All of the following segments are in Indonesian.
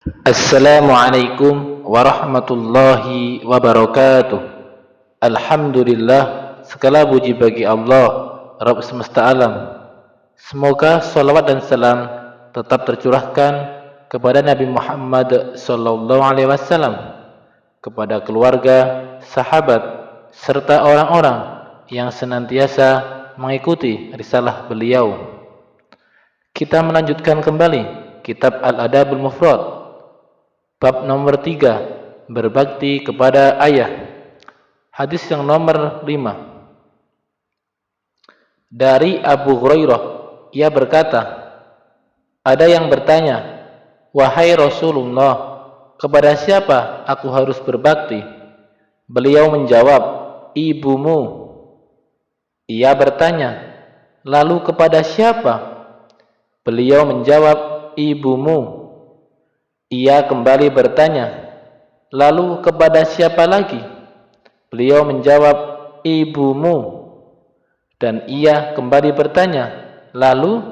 Assalamualaikum warahmatullahi wabarakatuh. Alhamdulillah, segala puji bagi Allah, Rabb semesta alam. Semoga salawat dan salam tetap tercurahkan kepada Nabi Muhammad sallallahu alaihi wasallam, kepada keluarga, sahabat, serta orang-orang yang senantiasa mengikuti risalah beliau. Kita melanjutkan kembali kitab Al-Adabul Mufrad, bab nomor 3, berbakti kepada ayah. Hadis yang nomor 5. Dari Abu Hurairah, ia berkata, ada yang bertanya, wahai Rasulullah, kepada siapa aku harus berbakti? Beliau menjawab, ibumu. Ia bertanya, lalu kepada siapa? Beliau menjawab, ibumu. Ia kembali bertanya, lalu kepada siapa lagi? Beliau menjawab, ibumu. Dan ia kembali bertanya, lalu?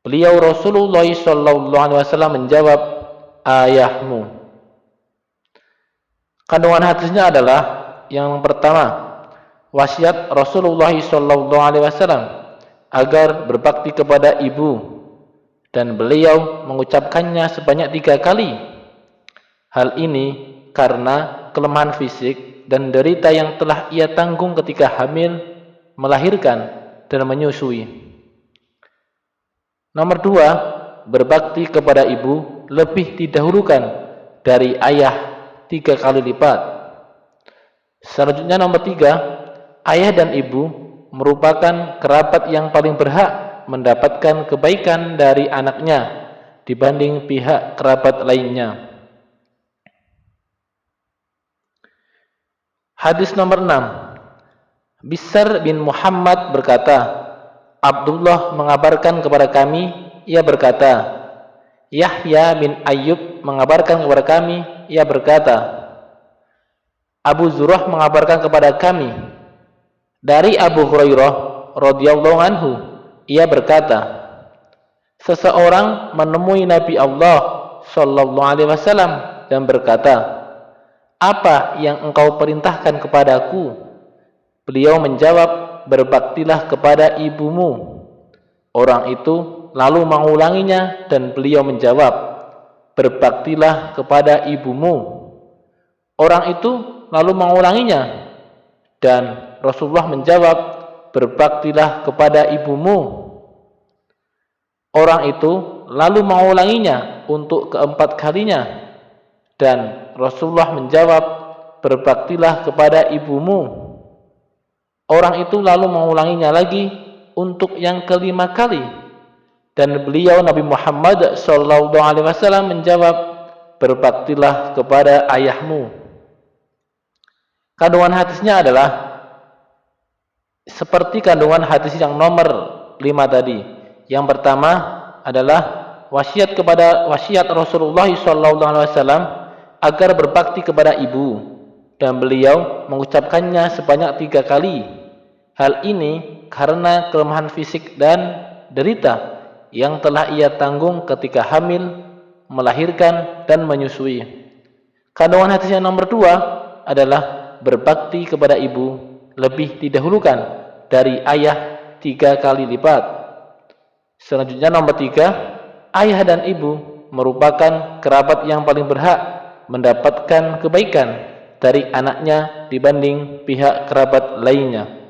Beliau Rasulullah SAW menjawab, ayahmu. Kandungan hadisnya adalah yang pertama, wasiat Rasulullah SAW agar berbakti kepada ibu, dan beliau mengucapkannya sebanyak 3 kali. Hal ini karena kelemahan fisik dan derita yang telah ia tanggung ketika hamil, melahirkan, dan menyusui. Nomor 2, berbakti kepada ibu lebih didahulukan dari ayah 3 kali lipat. Selanjutnya nomor 3, ayah dan ibu merupakan kerabat yang paling berhak mendapatkan kebaikan dari anaknya dibanding pihak kerabat lainnya. Hadis nomor 6. Bishr bin Muhammad berkata, Abdullah mengabarkan kepada kami, ia berkata, Yahya bin Ayyub mengabarkan kepada kami, ia berkata, Abu Zurrah mengabarkan kepada kami dari Abu Hurairah radhiyallahu anhu, ia berkata, seseorang menemui Nabi Allah sallallahu alaihi wasallam dan berkata, apa yang engkau perintahkan kepadaku? Beliau menjawab, berbaktilah kepada ibumu. Orang itu lalu mengulanginya dan beliau menjawab, berbaktilah kepada ibumu. Orang itu lalu mengulanginya dan Rasulullah menjawab, berbaktilah kepada ibumu. Orang itu lalu mengulanginya untuk keempat kalinya dan Rasulullah menjawab, berbaktilah kepada ibumu. Orang itu lalu mengulanginya lagi untuk yang kelima kali dan beliau Nabi Muhammad SAW menjawab, berbaktilah kepada ayahmu. Kandungan hadisnya adalah seperti kandungan hadis yang nomor 5 tadi. Yang pertama adalah wasiat Rasulullah SAW agar berbakti kepada ibu, dan beliau mengucapkannya sebanyak 3 kali. Hal ini karena kelemahan fisik dan derita yang telah ia tanggung ketika hamil, melahirkan, dan menyusui. Kandungan hadis yang nomor 2 adalah berbakti kepada ibu lebih didahulukan dari ayah 3 kali lipat. Selanjutnya nomor 3, ayah dan ibu merupakan kerabat yang paling berhak mendapatkan kebaikan dari anaknya dibanding pihak kerabat lainnya.